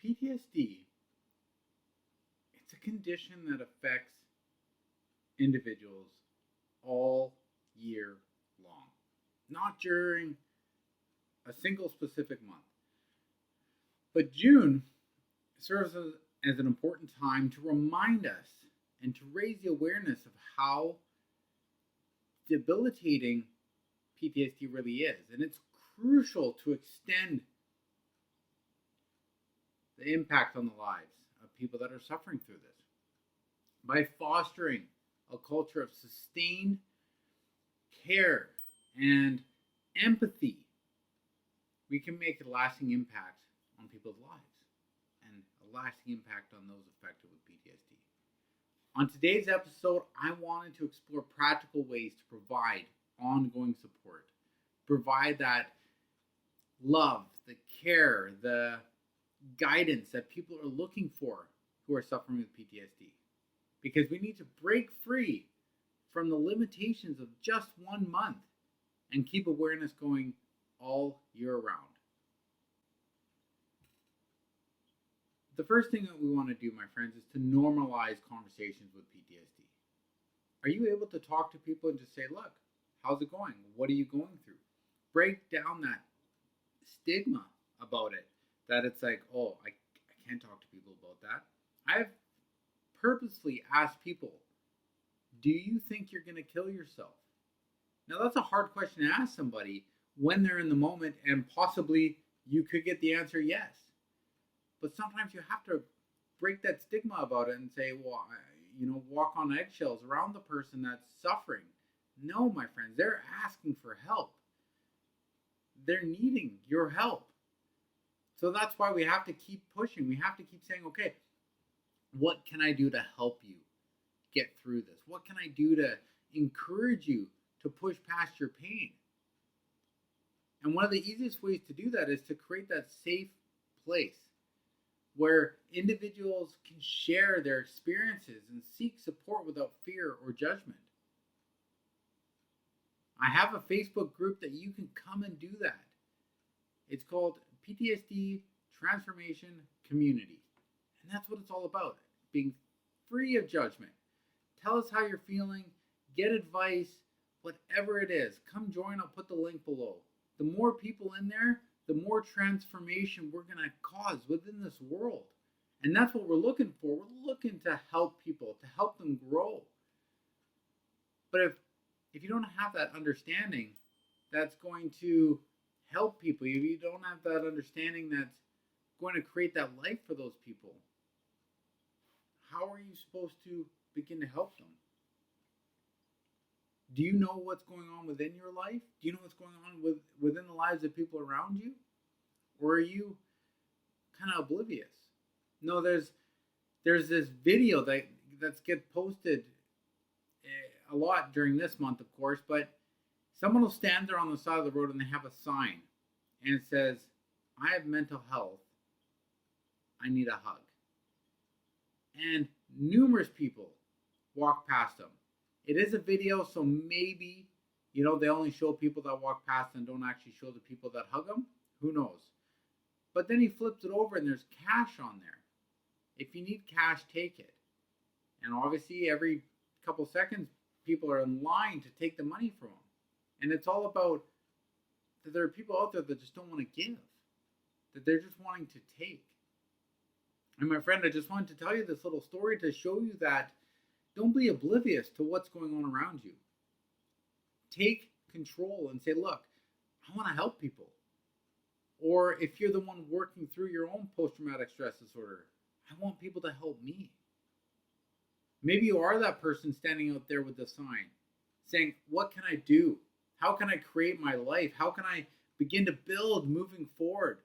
PTSD, it's a condition that affects individuals all year long, not during a single specific month. But June serves as an important time to remind us and to raise the awareness of how debilitating PTSD really is. And it's crucial to extend the impact on the lives of people that are suffering through this by fostering a culture of sustained care and empathy. We can make a lasting impact on people's lives and a lasting impact on those affected with PTSD. On today's episode, I wanted to explore practical ways to provide ongoing support, provide that love, the care, the guidance that people are looking for who are suffering with PTSD. Because we need to break free from the limitations of just 1 month and keep awareness going all year round. The first thing that we want to do, my friends, is to normalize conversations with PTSD. Are you able to talk to people and just say, look, how's it going? What are you going through? Break down that stigma about it, that it's like, oh, I can't talk to people about that. I've purposely asked people, do you think you're going to kill yourself? Now, that's a hard question to ask somebody when they're in the moment, and possibly you could get the answer yes. But sometimes you have to break that stigma about it and say, well, walk on eggshells around the person that's suffering. No, my friends, they're asking for help. They're needing your help. So that's why we have to keep pushing. We have to keep saying, okay, what can I do to help you get through this? What can I do to encourage you to push past your pain? And one of the easiest ways to do that is to create that safe place where individuals can share their experiences and seek support without fear or judgment. I have a Facebook group that you can come and do that. It's called PTSD Transformation Community. And that's what it's all about, being free of judgment. Tell us how you're feeling, get advice, whatever it is. Come join, I'll put the link below. The more people in there, the more transformation we're going to cause within this world. And that's what we're looking for. We're looking to help people, to help them grow. But if you don't have that understanding that's going to help people, if you don't have that understanding that's going to create that life for those people, how are you supposed to begin to help them? Do you know what's going on within your life? Do you know what's going on within the lives of people around you? Or are you kind of oblivious? No, there's this video that's get posted a lot during this month, of course, but someone will stand there on the side of the road and they have a sign and it says, I have mental health, I need a hug. And numerous people walk past them. It is a video, so maybe, they only show people that walk past and don't actually show the people that hug them. Who knows? But then he flips it over and there's cash on there. If you need cash, take it. And obviously every couple seconds, people are in line to take the money from them. And it's all about that there are people out there that just don't want to give, that they're just wanting to take. And my friend, I just wanted to tell you this little story to show you that don't be oblivious to what's going on around you. Take control and say, look, I want to help people. Or if you're the one working through your own post-traumatic stress disorder, I want people to help me. Maybe you are that person standing out there with the sign saying, what can I do? How can I create my life? How can I begin to build moving forward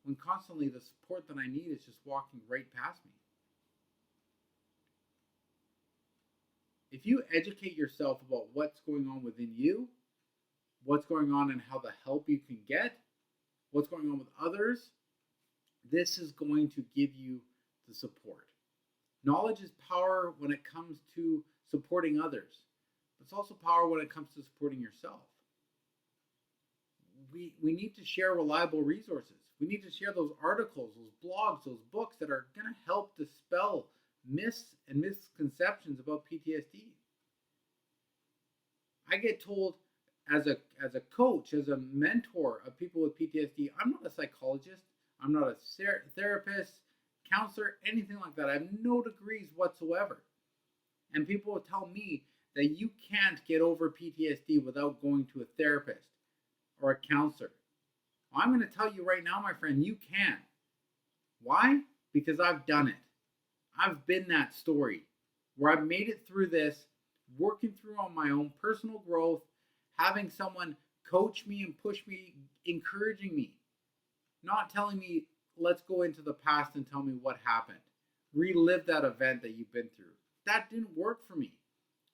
when constantly the support that I need is just walking right past me? If you educate yourself about what's going on within you, what's going on and how the help you can get, what's going on with others, this is going to give you the support. Knowledge is power when it comes to supporting others. But it's also power when it comes to supporting yourself. we need to share reliable resources. We need to share those articles, those blogs, those books that are going to help dispel myths and misconceptions about PTSD. I get told as a coach, as a mentor of people with PTSD, I'm not a psychologist, I'm not a therapist, counselor, anything like that. I have no degrees whatsoever. And people will tell me that you can't get over PTSD without going to a therapist or a counselor. Well, I'm going to tell you right now, my friend, you can. Why? Because I've done it. I've been that story where I've made it through this, working through on my own personal growth, having someone coach me and push me, encouraging me, not telling me, let's go into the past and tell me what happened. Relive that event that you've been through. That didn't work for me.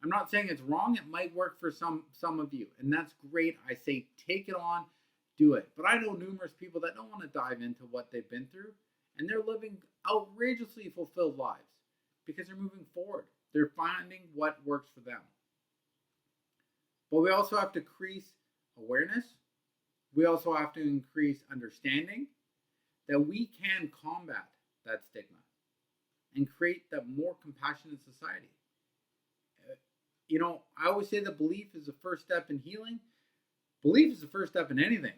I'm not saying it's wrong. It might work for some of you, and that's great. I say take it on, do it. But I know numerous people that don't want to dive into what they've been through, and they're living outrageously fulfilled lives because they're moving forward. They're finding what works for them. But we also have to increase awareness. We also have to increase understanding that we can combat that stigma and create that more compassionate society. You know, I always say that belief is the first step in healing. Belief is the first step in anything.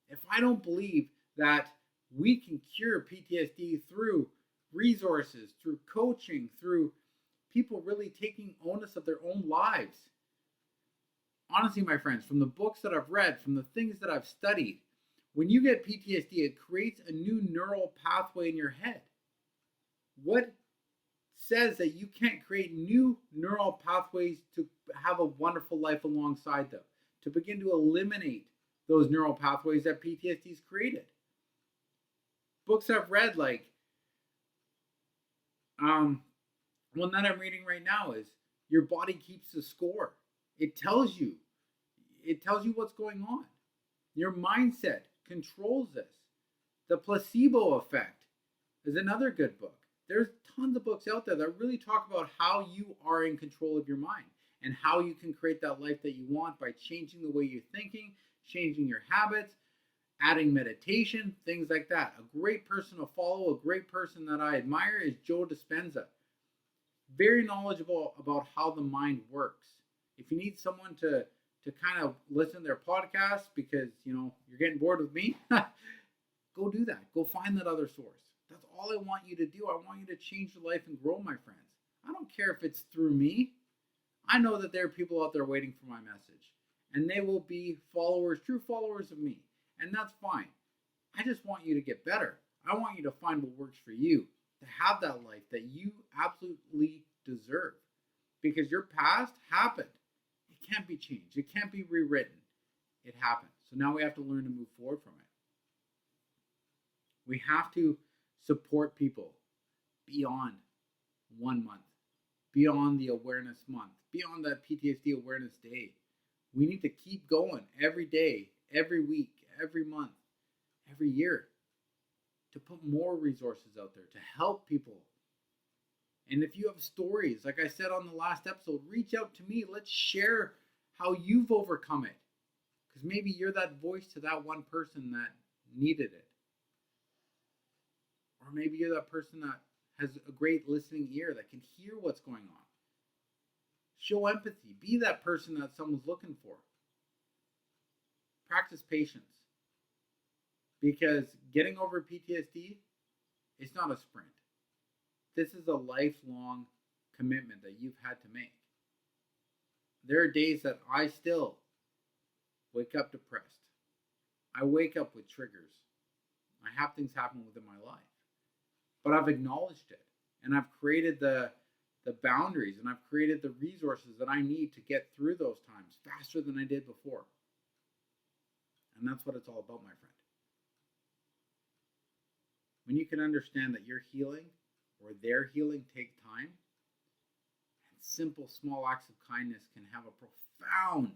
If I don't believe that we can cure PTSD through resources, through coaching, through people really taking onus of their own lives. Honestly, my friends, from the books that I've read, from the things that I've studied, when you get PTSD, it creates a new neural pathway in your head. What says that you can't create new neural pathways to have a wonderful life alongside them, to begin to eliminate those neural pathways that PTSD's created? Books I've read, like one that I'm reading right now is Your Body Keeps the Score. It tells you what's going on. Your mindset controls this. The Placebo Effect is another good book. There's tons of books out there that really talk about how you are in control of your mind and how you can create that life that you want by changing the way you're thinking, changing your habits, adding meditation, things like that. A great person to follow, a great person that I admire is Joe Dispenza. Very knowledgeable about how the mind works. If you need someone to kind of listen to their podcast because, you know, you're getting bored with me, go do that. Go find that other source. That's all I want you to do. I want you to change your life and grow, my friends. I don't care if it's through me. I know that there are people out there waiting for my message, and they will be followers, true followers of me, and that's fine. I just want you to get better. I want you to find what works for you, to have that life that you absolutely deserve, because your past happened. It can't be changed. It can't be rewritten. It happened. So now we have to learn to move forward from it. We have to support people beyond 1 month, beyond the awareness month, beyond that PTSD awareness day. We need to keep going every day, every week, every month, every year to put more resources out there to help people. And if you have stories, like I said on the last episode, reach out to me. Let's share how you've overcome it. Because maybe you're that voice to that one person that needed it. Or maybe you're that person that has a great listening ear that can hear what's going on. Show empathy. Be that person that someone's looking for. Practice patience. Because getting over PTSD is not a sprint. This is a lifelong commitment that you've had to make. There are days that I still wake up depressed. I wake up with triggers. I have things happen within my life. But I've acknowledged it. And I've created the boundaries and I've created the resources that I need to get through those times faster than I did before. And that's what it's all about, my friend. When you can understand that your healing or their healing take time, and simple small acts of kindness can have a profound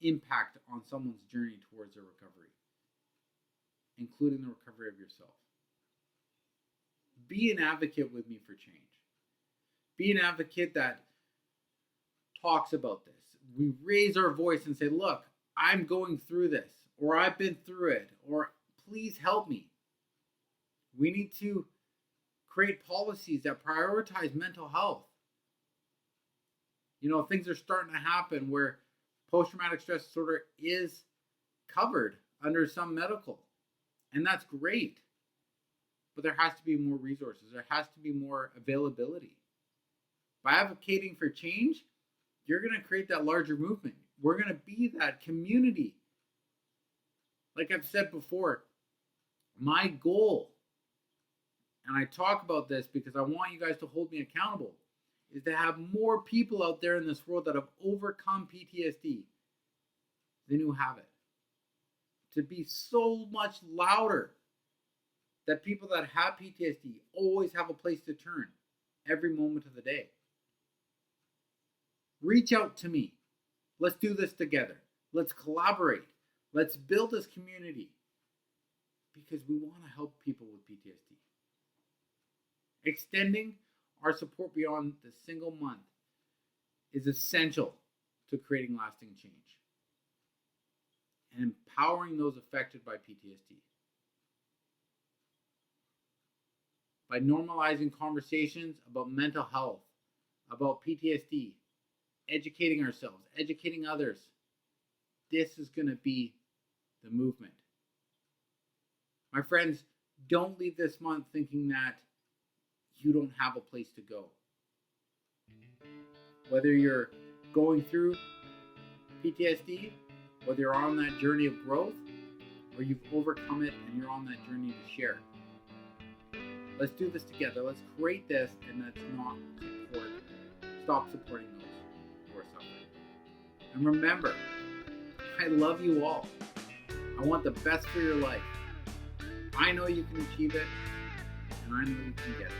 impact on someone's journey towards their recovery, including the recovery of yourself. Be an advocate with me for change. Be an advocate that talks about this. We raise our voice and say, look, I'm going through this. or I've been through it, or please help me. We need to create policies that prioritize mental health. Things are starting to happen where post-traumatic stress disorder is covered under some medical, and that's great. But there has to be more resources. There has to be more availability. By advocating for change, you're going to create that larger movement. We're going to be that community. Like I've said before, my goal, and I talk about this because I want you guys to hold me accountable, is to have more people out there in this world that have overcome PTSD than who have it. To be so much louder that people that have PTSD always have a place to turn every moment of the day. Reach out to me. Let's do this together. Let's collaborate. Let's build this community because we want to help people with PTSD. Extending our support beyond the single month is essential to creating lasting change and empowering those affected by PTSD. By normalizing conversations about mental health, about PTSD, educating ourselves, educating others, this is going to be the movement. My friends, don't leave this month thinking that you don't have a place to go. Whether you're going through PTSD, whether you're on that journey of growth, or you've overcome it and you're on that journey to share. Let's do this together. Let's create this, and let's not stop supporting those who are suffering. And remember, I love you all. I want the best for your life. I know you can achieve it, and I know you can get it.